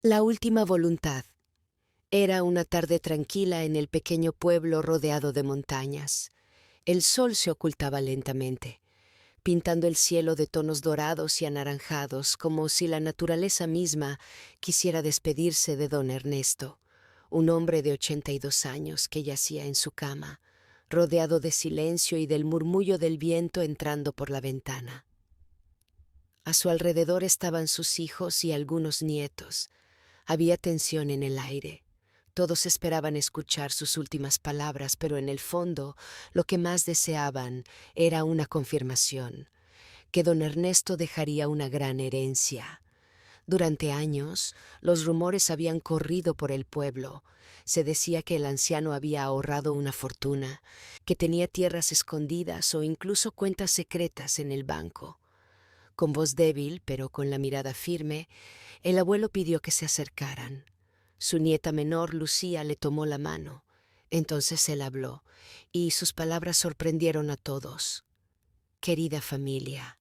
La última voluntad. Era una tarde tranquila en el pequeño pueblo rodeado de montañas. El sol se ocultaba lentamente, pintando el cielo de tonos dorados y anaranjados, como si la naturaleza misma quisiera despedirse de don Ernesto, un hombre de 82 años que yacía en su cama, rodeado de silencio y del murmullo del viento entrando por la ventana. A su alrededor estaban sus hijos y algunos nietos. Había tensión en el aire. Todos esperaban escuchar sus últimas palabras, pero en el fondo lo que más deseaban era una confirmación, que don Ernesto dejaría una gran herencia. Durante años, los rumores habían corrido por el pueblo. Se decía que el anciano había ahorrado una fortuna, que tenía tierras escondidas o incluso cuentas secretas en el banco. Con voz débil, pero con la mirada firme, el abuelo pidió que se acercaran. Su nieta menor, Lucía, le tomó la mano. Entonces él habló, y sus palabras sorprendieron a todos. Querida familia,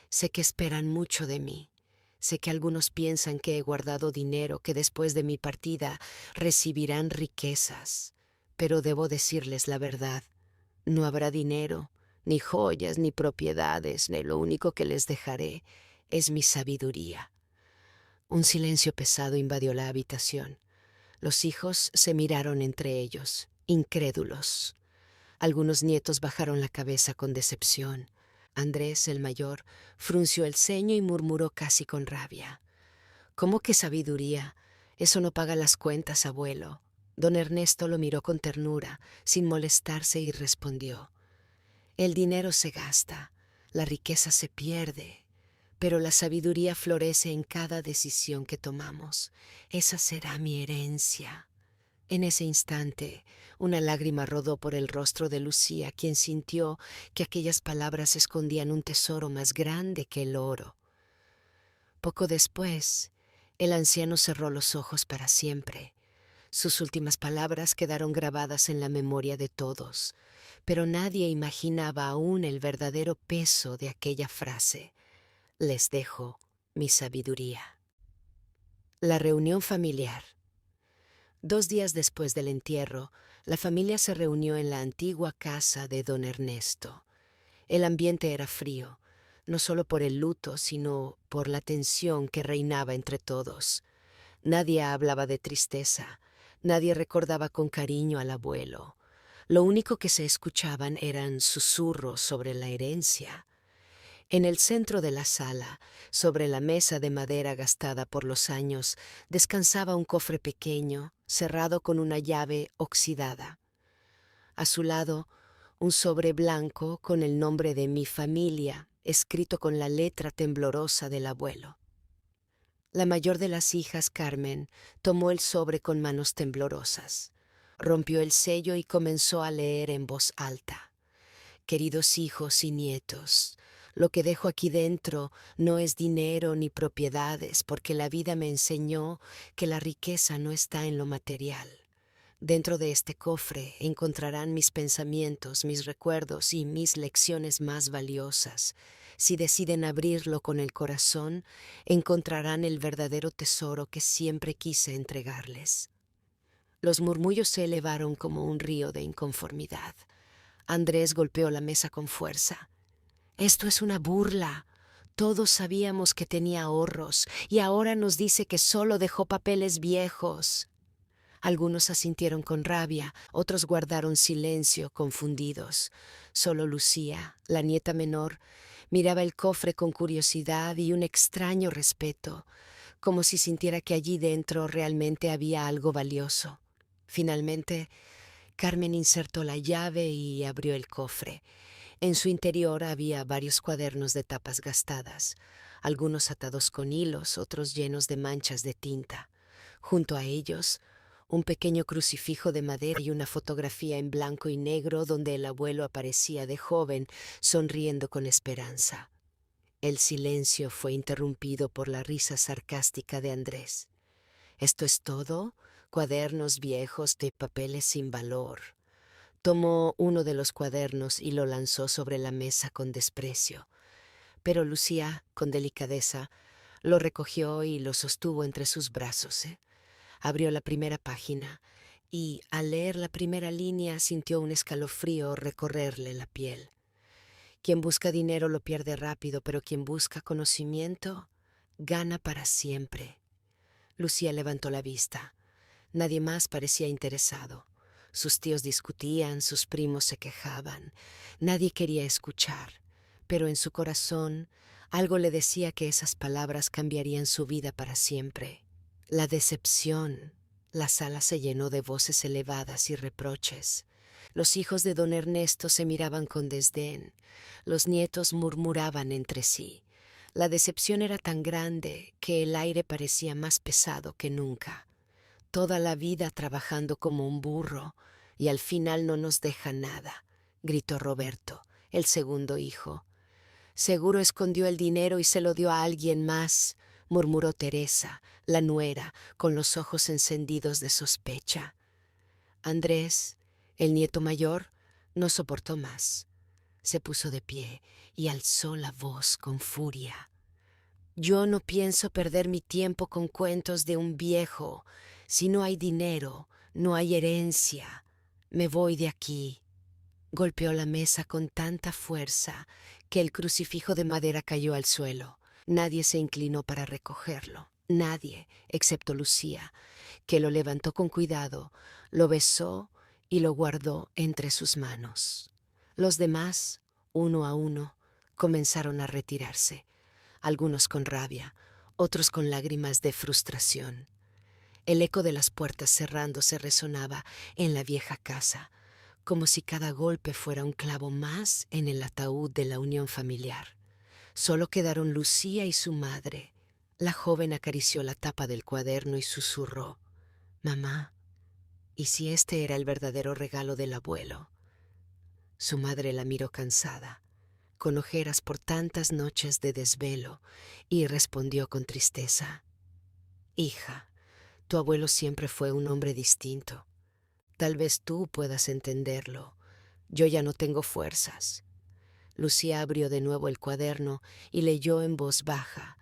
sé que esperan mucho de mí. Sé que algunos piensan que he guardado dinero que después de mi partida recibirán riquezas. Pero debo decirles la verdad. No habrá dinero, ni joyas, ni propiedades, ni lo único que les dejaré es mi sabiduría. Un silencio pesado invadió la habitación. Los hijos se miraron entre ellos, incrédulos. Algunos nietos bajaron la cabeza con decepción. Andrés, el mayor, frunció el ceño y murmuró casi con rabia. ¿Cómo que sabiduría? Eso no paga las cuentas, abuelo. Don Ernesto lo miró con ternura, sin molestarse, y respondió: el dinero se gasta, la riqueza se pierde, pero la sabiduría florece en cada decisión que tomamos. Esa será mi herencia. En ese instante, una lágrima rodó por el rostro de Lucía, quien sintió que aquellas palabras escondían un tesoro más grande que el oro. Poco después, el anciano cerró los ojos para siempre. Sus últimas palabras quedaron grabadas en la memoria de todos, pero nadie imaginaba aún el verdadero peso de aquella frase: les dejo mi sabiduría. La reunión familiar. 2 días después del entierro, la familia se reunió en la antigua casa de don Ernesto. El ambiente era frío, no solo por el luto, sino por la tensión que reinaba entre todos. Nadie hablaba de tristeza, nadie recordaba con cariño al abuelo. Lo único que se escuchaban eran susurros sobre la herencia. En el centro de la sala, sobre la mesa de madera gastada por los años, descansaba un cofre pequeño, cerrado con una llave oxidada. A su lado, un sobre blanco con el nombre de mi familia, escrito con la letra temblorosa del abuelo. La mayor de las hijas, Carmen, tomó el sobre con manos temblorosas. Rompió el sello y comenzó a leer en voz alta: queridos hijos y nietos, lo que dejo aquí dentro no es dinero ni propiedades, porque la vida me enseñó que la riqueza no está en lo material. Dentro de este cofre encontrarán mis pensamientos, mis recuerdos y mis lecciones más valiosas. Si deciden abrirlo con el corazón, encontrarán el verdadero tesoro que siempre quise entregarles. Los murmullos se elevaron como un río de inconformidad. Andrés golpeó la mesa con fuerza. Esto es una burla. Todos sabíamos que tenía ahorros y ahora nos dice que solo dejó papeles viejos. Algunos asintieron con rabia, otros guardaron silencio, confundidos. Solo Lucía, la nieta menor, miraba el cofre con curiosidad y un extraño respeto, como si sintiera que allí dentro realmente había algo valioso. Finalmente, Carmen insertó la llave y abrió el cofre. En su interior había varios cuadernos de tapas gastadas, algunos atados con hilos, otros llenos de manchas de tinta. Junto a ellos, un pequeño crucifijo de madera y una fotografía en blanco y negro donde el abuelo aparecía de joven, sonriendo con esperanza. El silencio fue interrumpido por la risa sarcástica de Andrés. ¿Esto es todo? Cuadernos viejos de papeles sin valor. Tomó uno de los cuadernos y lo lanzó sobre la mesa con desprecio. Pero Lucía, con delicadeza, Lo recogió y lo sostuvo entre sus brazos. Abrió la primera página y, al leer la primera línea, sintió un escalofrío recorrerle la piel. Quien busca dinero lo pierde rápido, pero quien busca conocimiento gana para siempre. Lucía levantó la vista. Nadie más parecía interesado. Sus tíos discutían, sus primos se quejaban. Nadie quería escuchar, pero en su corazón algo le decía que esas palabras cambiarían su vida para siempre. La decepción. La sala se llenó de voces elevadas y reproches. Los hijos de don Ernesto se miraban con desdén. Los nietos murmuraban entre sí. La decepción era tan grande que el aire parecía más pesado que nunca. Toda la vida trabajando como un burro y al final no nos deja nada, gritó Roberto, el segundo hijo. Seguro escondió el dinero y se lo dio a alguien más, murmuró Teresa, la nuera, con los ojos encendidos de sospecha. Andrés, el nieto mayor, no soportó más. Se puso de pie y alzó la voz con furia. Yo no pienso perder mi tiempo con cuentos de un viejo. Si no hay dinero, no hay herencia. Me voy de aquí. Golpeó la mesa con tanta fuerza que el crucifijo de madera cayó al suelo. Nadie se inclinó para recogerlo. Nadie, excepto Lucía, que lo levantó con cuidado, lo besó y lo guardó entre sus manos. Los demás, uno a uno, comenzaron a retirarse. Algunos con rabia, otros con lágrimas de frustración. El eco de las puertas cerrándose resonaba en la vieja casa, como si cada golpe fuera un clavo más en el ataúd de la unión familiar. Solo quedaron Lucía y su madre. La joven acarició la tapa del cuaderno y susurró: «Mamá, ¿y si este era el verdadero regalo del abuelo?». Su madre la miró cansada, con ojeras por tantas noches de desvelo, y respondió con tristeza: «Hija, tu abuelo siempre fue un hombre distinto. Tal vez tú puedas entenderlo. Yo ya no tengo fuerzas». Lucía abrió de nuevo el cuaderno y leyó en voz baja,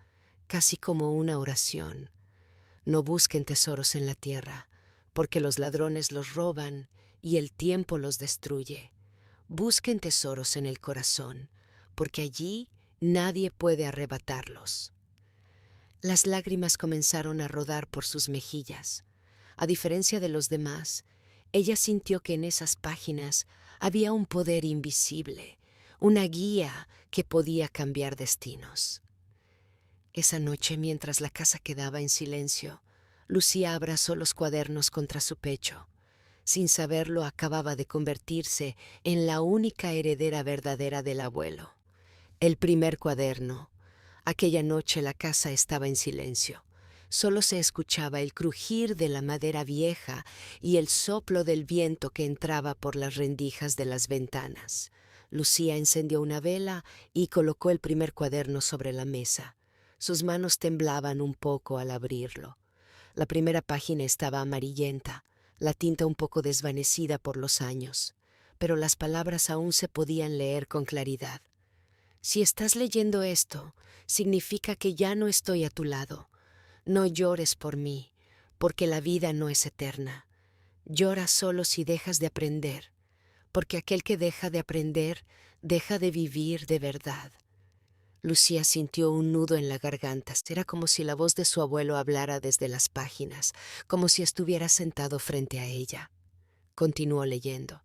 casi como una oración: «No busquen tesoros en la tierra, porque los ladrones los roban y el tiempo los destruye. Busquen tesoros en el corazón, porque allí nadie puede arrebatarlos». Las lágrimas comenzaron a rodar por sus mejillas. A diferencia de los demás, ella sintió que en esas páginas había un poder invisible, una guía que podía cambiar destinos. Esa noche, mientras la casa quedaba en silencio, Lucía abrazó los cuadernos contra su pecho. Sin saberlo, acababa de convertirse en la única heredera verdadera del abuelo. El primer cuaderno. Aquella noche la casa estaba en silencio. Solo se escuchaba el crujir de la madera vieja y el soplo del viento que entraba por las rendijas de las ventanas. Lucía encendió una vela y colocó el primer cuaderno sobre la mesa. Sus manos temblaban un poco al abrirlo. La primera página estaba amarillenta, la tinta un poco desvanecida por los años, pero las palabras aún se podían leer con claridad. «Si estás leyendo esto, significa que ya no estoy a tu lado. No llores por mí, porque la vida no es eterna. Llora solo si dejas de aprender, porque aquel que deja de aprender, deja de vivir de verdad». Lucía sintió un nudo en la garganta. Era como si la voz de su abuelo hablara desde las páginas, como si estuviera sentado frente a ella. Continuó leyendo.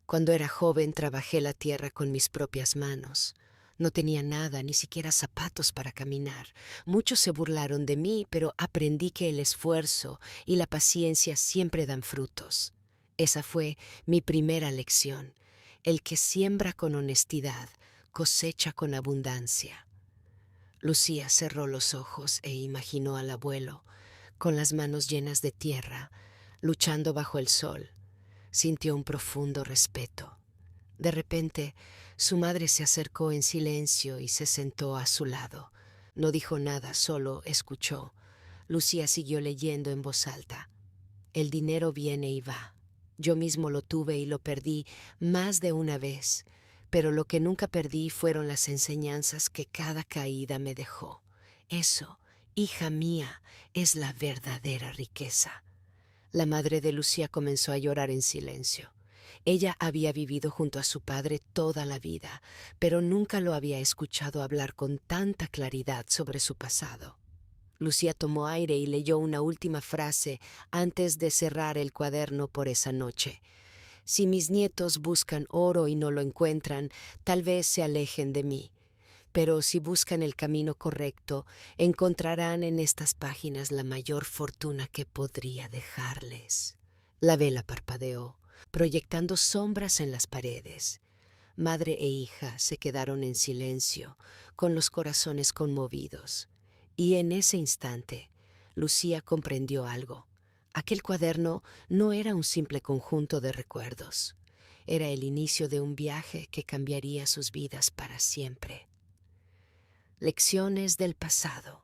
«Cuando era joven trabajé la tierra con mis propias manos. No tenía nada, ni siquiera zapatos para caminar. Muchos se burlaron de mí, pero aprendí que el esfuerzo y la paciencia siempre dan frutos. Esa fue mi primera lección. El que siembra con honestidad, cosecha con abundancia». Lucía cerró los ojos e imaginó al abuelo, con las manos llenas de tierra, luchando bajo el sol. Sintió un profundo respeto. De repente, su madre se acercó en silencio y se sentó a su lado. No dijo nada, solo escuchó. Lucía siguió leyendo en voz alta. «El dinero viene y va. Yo mismo lo tuve y lo perdí más de una vez, pero lo que nunca perdí fueron las enseñanzas que cada caída me dejó. Eso, hija mía, es la verdadera riqueza. La madre de Lucía comenzó a llorar en silencio. Ella había vivido junto a su padre toda la vida, pero nunca lo había escuchado hablar con tanta claridad sobre su pasado. Lucía tomó aire y leyó una última frase antes de cerrar el cuaderno por esa noche. Si mis nietos buscan oro y no lo encuentran, tal vez se alejen de mí. Pero si buscan el camino correcto, encontrarán en estas páginas la mayor fortuna que podría dejarles. La vela parpadeó, proyectando sombras en las paredes. Madre e hija se quedaron en silencio, con los corazones conmovidos. Y en ese instante, Lucía comprendió algo. Aquel cuaderno no era un simple conjunto de recuerdos. Era el inicio de un viaje que cambiaría sus vidas para siempre. Lecciones del pasado.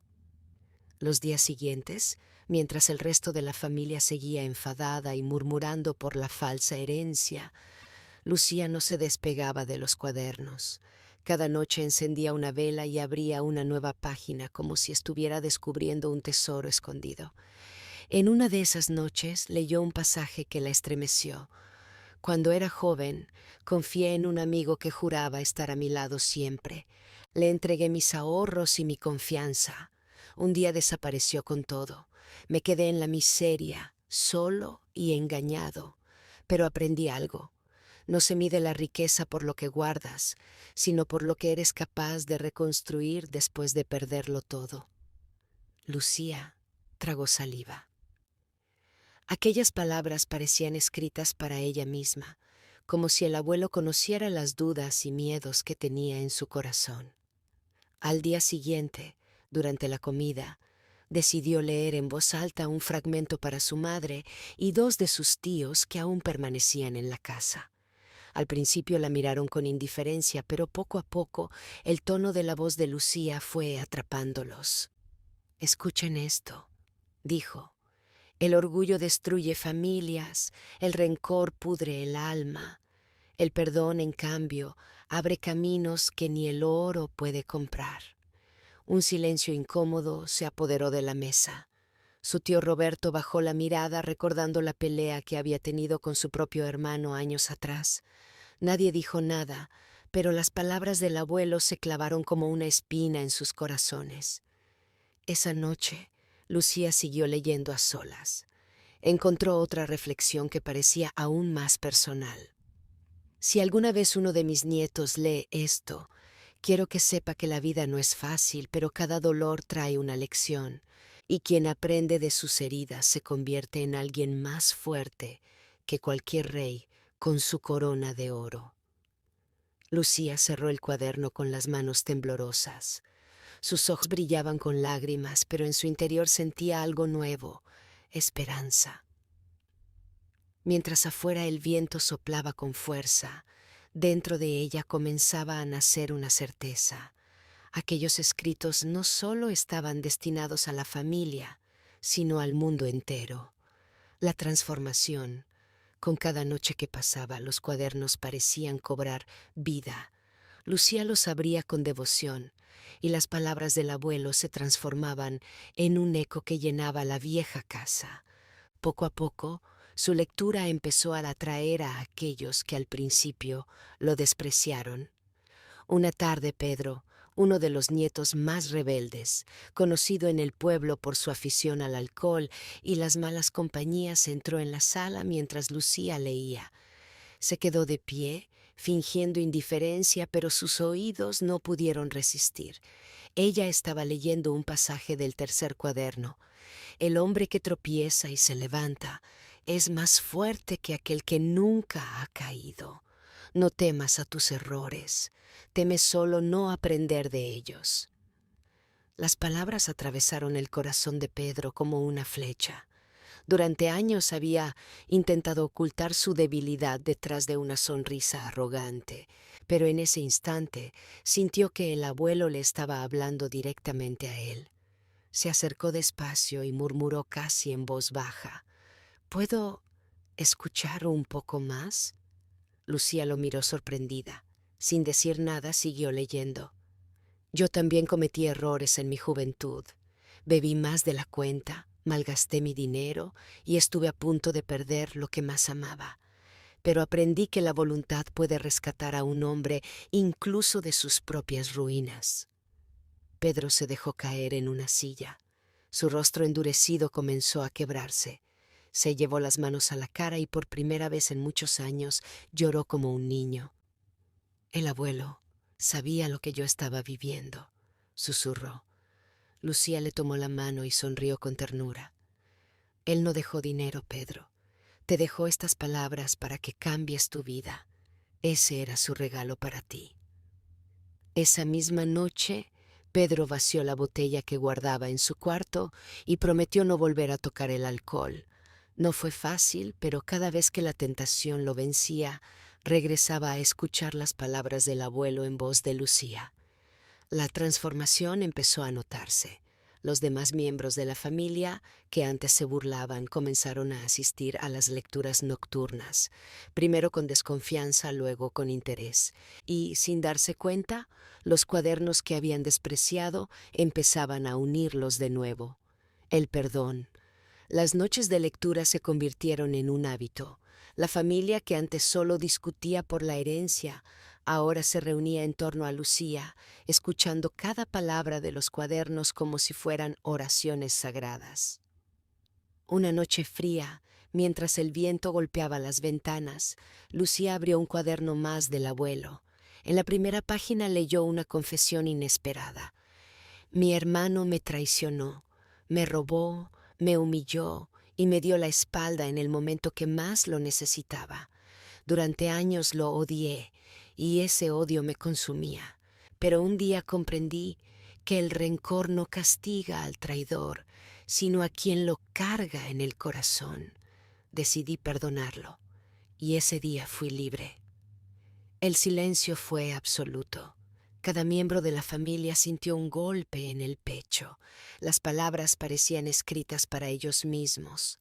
Los días siguientes, mientras el resto de la familia seguía enfadada y murmurando por la falsa herencia, Lucía no se despegaba de los cuadernos. Cada noche encendía una vela y abría una nueva página como si estuviera descubriendo un tesoro escondido. En una de esas noches leyó un pasaje que la estremeció. Cuando era joven, confié en un amigo que juraba estar a mi lado siempre. Le entregué mis ahorros y mi confianza. Un día desapareció con todo. Me quedé en la miseria, solo y engañado. Pero aprendí algo. No se mide la riqueza por lo que guardas, sino por lo que eres capaz de reconstruir después de perderlo todo. Lucía tragó saliva. Aquellas palabras parecían escritas para ella misma, como si el abuelo conociera las dudas y miedos que tenía en su corazón. Al día siguiente, durante la comida, decidió leer en voz alta un fragmento para su madre y dos de sus tíos que aún permanecían en la casa. Al principio la miraron con indiferencia, pero poco a poco el tono de la voz de Lucía fue atrapándolos. «Escuchen esto», dijo. «El orgullo destruye familias, el rencor pudre el alma. El perdón, en cambio, abre caminos que ni el oro puede comprar». Un silencio incómodo se apoderó de la mesa. Su tío Roberto bajó la mirada recordando la pelea que había tenido con su propio hermano años atrás. Nadie dijo nada, pero las palabras del abuelo se clavaron como una espina en sus corazones. Esa noche, Lucía siguió leyendo a solas. Encontró otra reflexión que parecía aún más personal. Si alguna vez uno de mis nietos lee esto, quiero que sepa que la vida no es fácil, pero cada dolor trae una lección, y quien aprende de sus heridas se convierte en alguien más fuerte que cualquier rey con su corona de oro. Lucía cerró el cuaderno con las manos temblorosas. Sus ojos brillaban con lágrimas, pero en su interior sentía algo nuevo, esperanza. Mientras afuera el viento soplaba con fuerza, dentro de ella comenzaba a nacer una certeza. Aquellos escritos no solo estaban destinados a la familia, sino al mundo entero. La transformación. Con cada noche que pasaba, los cuadernos parecían cobrar vida. Lucía los abría con devoción, y las palabras del abuelo se transformaban en un eco que llenaba la vieja casa. Poco a poco, su lectura empezó a atraer a aquellos que al principio lo despreciaron. Una tarde Pedro, uno de los nietos más rebeldes, conocido en el pueblo por su afición al alcohol y las malas compañías, entró en la sala mientras Lucía leía. Se quedó de pie, fingiendo indiferencia, pero sus oídos no pudieron resistir. Ella estaba leyendo un pasaje del tercer cuaderno. El hombre que tropieza y se levanta es más fuerte que aquel que nunca ha caído. No temas a tus errores, teme solo no aprender de ellos. Las palabras atravesaron el corazón de Pedro como una flecha. Durante años había intentado ocultar su debilidad detrás de una sonrisa arrogante, pero en ese instante sintió que el abuelo le estaba hablando directamente a él. Se acercó despacio y murmuró casi en voz baja: «¿Puedo escuchar un poco más?». Lucía lo miró sorprendida. Sin decir nada, siguió leyendo. Yo también cometí errores en mi juventud. Bebí más de la cuenta, malgasté mi dinero y estuve a punto de perder lo que más amaba. Pero aprendí que la voluntad puede rescatar a un hombre incluso de sus propias ruinas. Pedro se dejó caer en una silla. Su rostro endurecido comenzó a quebrarse. Se llevó las manos a la cara y por primera vez en muchos años lloró como un niño. El abuelo sabía lo que yo estaba viviendo, susurró. Lucía le tomó la mano y sonrió con ternura. Él no dejó dinero, Pedro. Te dejó estas palabras para que cambies tu vida. Ese era su regalo para ti. Esa misma noche, Pedro vació la botella que guardaba en su cuarto y prometió no volver a tocar el alcohol. No fue fácil, pero cada vez que la tentación lo vencía, regresaba a escuchar las palabras del abuelo en voz de Lucía. La transformación empezó a notarse. Los demás miembros de la familia, que antes se burlaban, comenzaron a asistir a las lecturas nocturnas, primero con desconfianza, luego con interés, y, sin darse cuenta, los cuadernos que habían despreciado empezaban a unirlos de nuevo. El perdón. Las noches de lectura se convirtieron en un hábito. La familia, que antes solo discutía por la herencia, ahora se reunía en torno a Lucía, escuchando cada palabra de los cuadernos como si fueran oraciones sagradas. Una noche fría, mientras el viento golpeaba las ventanas, Lucía abrió un cuaderno más del abuelo. En la primera página leyó una confesión inesperada. Mi hermano me traicionó, me robó, me humilló y me dio la espalda en el momento que más lo necesitaba. Durante años lo odié y ese odio me consumía. Pero un día comprendí que el rencor no castiga al traidor, sino a quien lo carga en el corazón. Decidí perdonarlo y ese día fui libre. El silencio fue absoluto. Cada miembro de la familia sintió un golpe en el pecho. Las palabras parecían escritas para ellos mismos.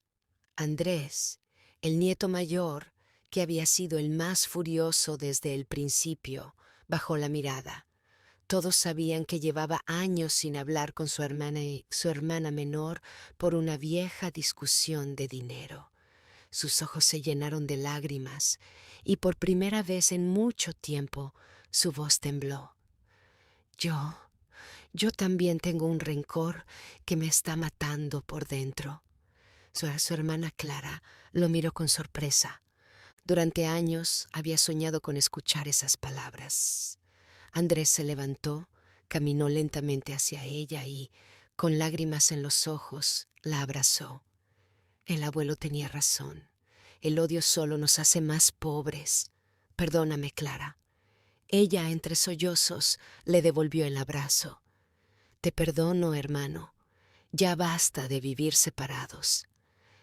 Andrés, el nieto mayor, que había sido el más furioso desde el principio, bajó la mirada. Todos sabían que llevaba años sin hablar con su hermana menor por una vieja discusión de dinero. Sus ojos se llenaron de lágrimas y por primera vez en mucho tiempo su voz tembló. Yo también tengo un rencor que me está matando por dentro. Su hermana Clara lo miró con sorpresa. Durante años había soñado con escuchar esas palabras. Andrés se levantó, caminó lentamente hacia ella y, con lágrimas en los ojos, la abrazó. El abuelo tenía razón. El odio solo nos hace más pobres. Perdóname, Clara. Ella, entre sollozos, le devolvió el abrazo. Te perdono, hermano. Ya basta de vivir separados.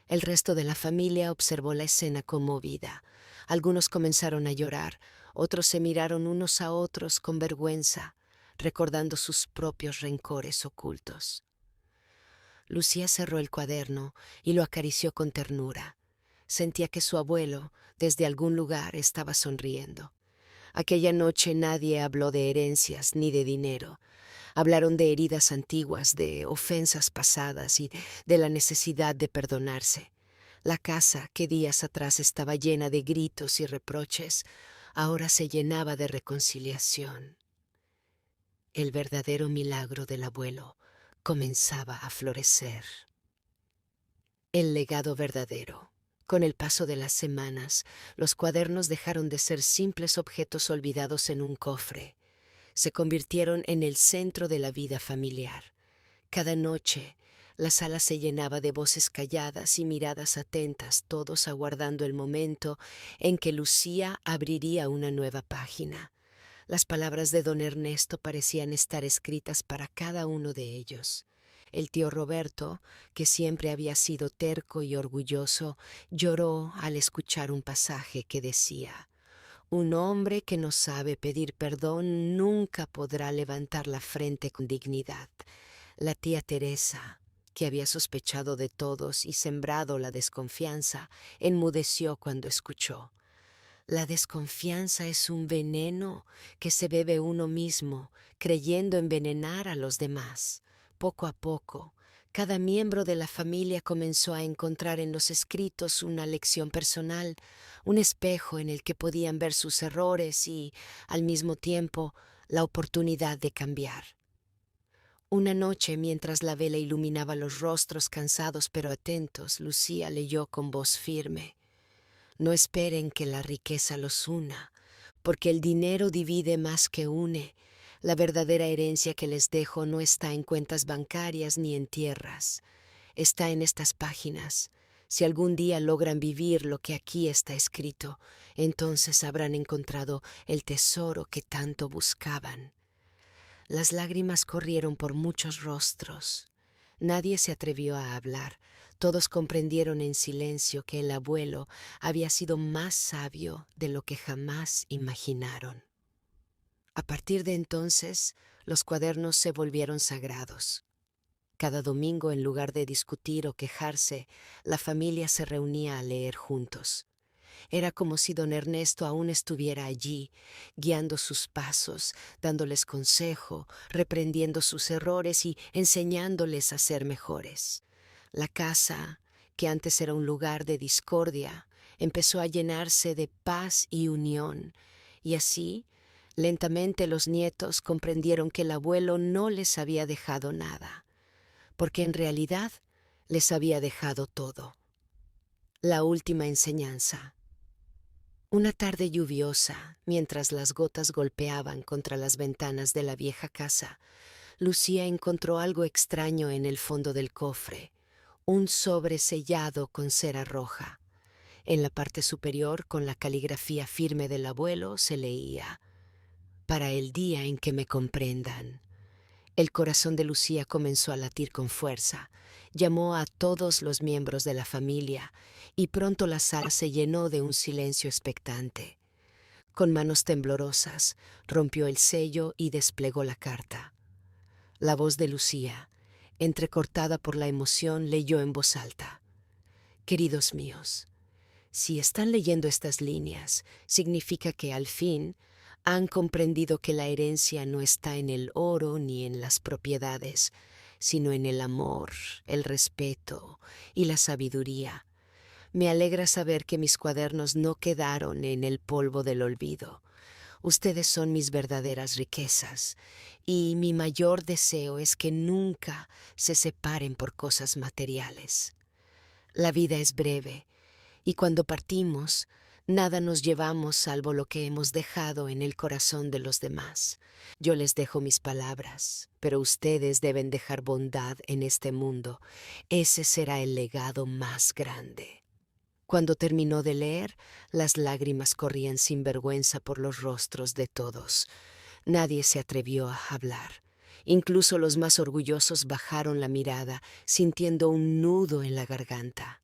El resto de la familia observó la escena conmovida. Algunos comenzaron a llorar, otros se miraron unos a otros con vergüenza, recordando sus propios rencores ocultos. Lucía cerró el cuaderno y lo acarició con ternura. Sentía que su abuelo, desde algún lugar, estaba sonriendo. Aquella noche nadie habló de herencias ni de dinero. Hablaron de heridas antiguas, de ofensas pasadas y de la necesidad de perdonarse. La casa, que días atrás estaba llena de gritos y reproches, ahora se llenaba de reconciliación. El verdadero milagro del abuelo comenzaba a florecer. El legado verdadero. Con el paso de las semanas, los cuadernos dejaron de ser simples objetos olvidados en un cofre. Se convirtieron en el centro de la vida familiar. Cada noche, la sala se llenaba de voces calladas y miradas atentas, todos aguardando el momento en que Lucía abriría una nueva página. Las palabras de don Ernesto parecían estar escritas para cada uno de ellos. El tío Roberto, que siempre había sido terco y orgulloso, lloró al escuchar un pasaje que decía: un hombre que no sabe pedir perdón nunca podrá levantar la frente con dignidad. La tía Teresa, que había sospechado de todos y sembrado la desconfianza, enmudeció cuando escuchó. La desconfianza es un veneno que se bebe uno mismo, creyendo envenenar a los demás. Poco a poco, cada miembro de la familia comenzó a encontrar en los escritos una lección personal, un espejo en el que podían ver sus errores y, al mismo tiempo, la oportunidad de cambiar. Una noche, mientras la vela iluminaba los rostros cansados pero atentos, Lucía leyó con voz firme: No esperen que la riqueza los una, porque el dinero divide más que une. La verdadera herencia que les dejo no está en cuentas bancarias ni en tierras, está en estas páginas. Si algún día logran vivir lo que aquí está escrito, entonces habrán encontrado el tesoro que tanto buscaban. Las lágrimas corrieron por muchos rostros. Nadie se atrevió a hablar. Todos comprendieron en silencio que el abuelo había sido más sabio de lo que jamás imaginaron. A partir de entonces, los cuadernos se volvieron sagrados. Cada domingo, en lugar de discutir o quejarse, la familia se reunía a leer juntos. Era como si don Ernesto aún estuviera allí, guiando sus pasos, dándoles consejo, reprendiendo sus errores y enseñándoles a ser mejores. La casa, que antes era un lugar de discordia, empezó a llenarse de paz y unión, y así, lentamente los nietos comprendieron que el abuelo no les había dejado nada, porque en realidad les había dejado todo. La última enseñanza. Una tarde lluviosa, mientras las gotas golpeaban contra las ventanas de la vieja casa, Lucía encontró algo extraño en el fondo del cofre, un sobre sellado con cera roja. En la parte superior, con la caligrafía firme del abuelo, se leía: Para el día en que me comprendan. El corazón de Lucía comenzó a latir con fuerza. Llamó a todos los miembros de la familia y pronto la sala se llenó de un silencio expectante. Con manos temblorosas, rompió el sello y desplegó la carta. La voz de Lucía, entrecortada por la emoción, leyó en voz alta: Queridos míos, si están leyendo estas líneas, significa que al fin han comprendido que la herencia no está en el oro ni en las propiedades, sino en el amor, el respeto y la sabiduría. Me alegra saber que mis cuadernos no quedaron en el polvo del olvido. Ustedes son mis verdaderas riquezas, y mi mayor deseo es que nunca se separen por cosas materiales. La vida es breve, y cuando partimos, nada nos llevamos salvo lo que hemos dejado en el corazón de los demás. Yo les dejo mis palabras, pero ustedes deben dejar bondad en este mundo. Ese será el legado más grande. Cuando terminó de leer, las lágrimas corrían sin vergüenza por los rostros de todos. Nadie se atrevió a hablar. Incluso los más orgullosos bajaron la mirada, sintiendo un nudo en la garganta.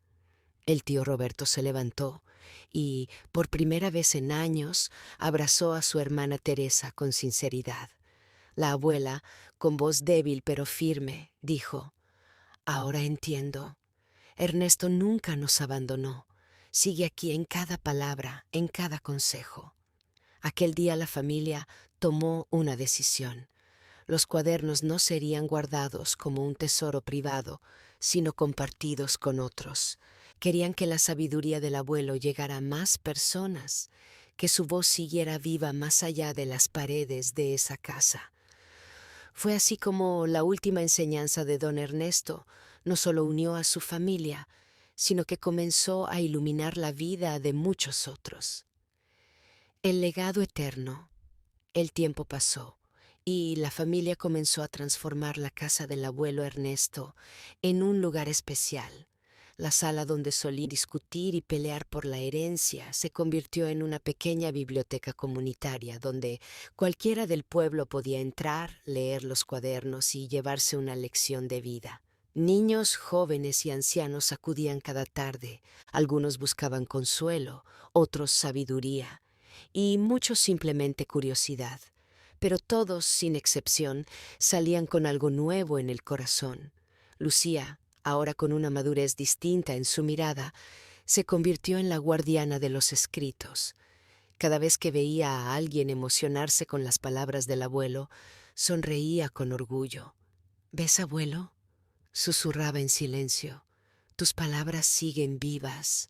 El tío Roberto se levantó y, por primera vez en años, abrazó a su hermana Teresa con sinceridad. La abuela, con voz débil pero firme, dijo: Ahora entiendo. Ernesto nunca nos abandonó. Sigue aquí en cada palabra, en cada consejo. Aquel día la familia tomó una decisión. Los cuadernos no serían guardados como un tesoro privado, sino compartidos con otros. Querían que la sabiduría del abuelo llegara a más personas, que su voz siguiera viva más allá de las paredes de esa casa. Fue así como la última enseñanza de don Ernesto no solo unió a su familia, sino que comenzó a iluminar la vida de muchos otros. El legado eterno. El tiempo pasó y la familia comenzó a transformar la casa del abuelo Ernesto en un lugar especial. La sala donde solía discutir y pelear por la herencia se convirtió en una pequeña biblioteca comunitaria donde cualquiera del pueblo podía entrar, leer los cuadernos y llevarse una lección de vida. Niños, jóvenes y ancianos acudían cada tarde. Algunos buscaban consuelo, otros sabiduría y muchos simplemente curiosidad. Pero todos, sin excepción, salían con algo nuevo en el corazón. Lucía, ahora con una madurez distinta en su mirada, se convirtió en la guardiana de los escritos. Cada vez que veía a alguien emocionarse con las palabras del abuelo, sonreía con orgullo. ¿Ves, abuelo?, susurraba en silencio. Tus palabras siguen vivas.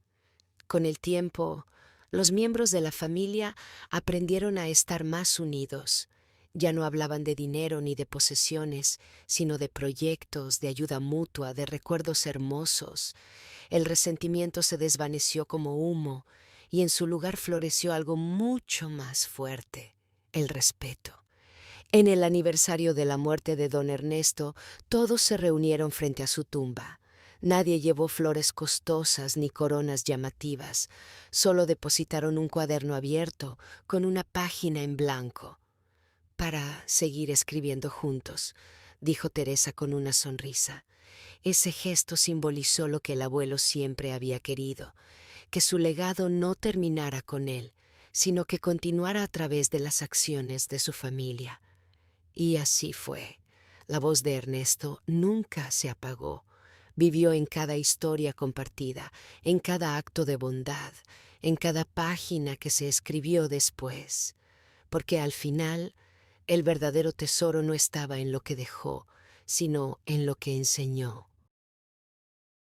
Con el tiempo, los miembros de la familia aprendieron a estar más unidos. Ya no hablaban de dinero ni de posesiones, sino de proyectos, de ayuda mutua, de recuerdos hermosos. El resentimiento se desvaneció como humo y en su lugar floreció algo mucho más fuerte: el respeto. En el aniversario de la muerte de don Ernesto, todos se reunieron frente a su tumba. Nadie llevó flores costosas ni coronas llamativas, solo depositaron un cuaderno abierto con una página en blanco. Para seguir escribiendo juntos, dijo Teresa con una sonrisa. Ese gesto simbolizó lo que el abuelo siempre había querido, que su legado no terminara con él, sino que continuara a través de las acciones de su familia. Y así fue. La voz de Ernesto nunca se apagó. Vivió en cada historia compartida, en cada acto de bondad, en cada página que se escribió después. Porque al final, el verdadero tesoro no estaba en lo que dejó, sino en lo que enseñó.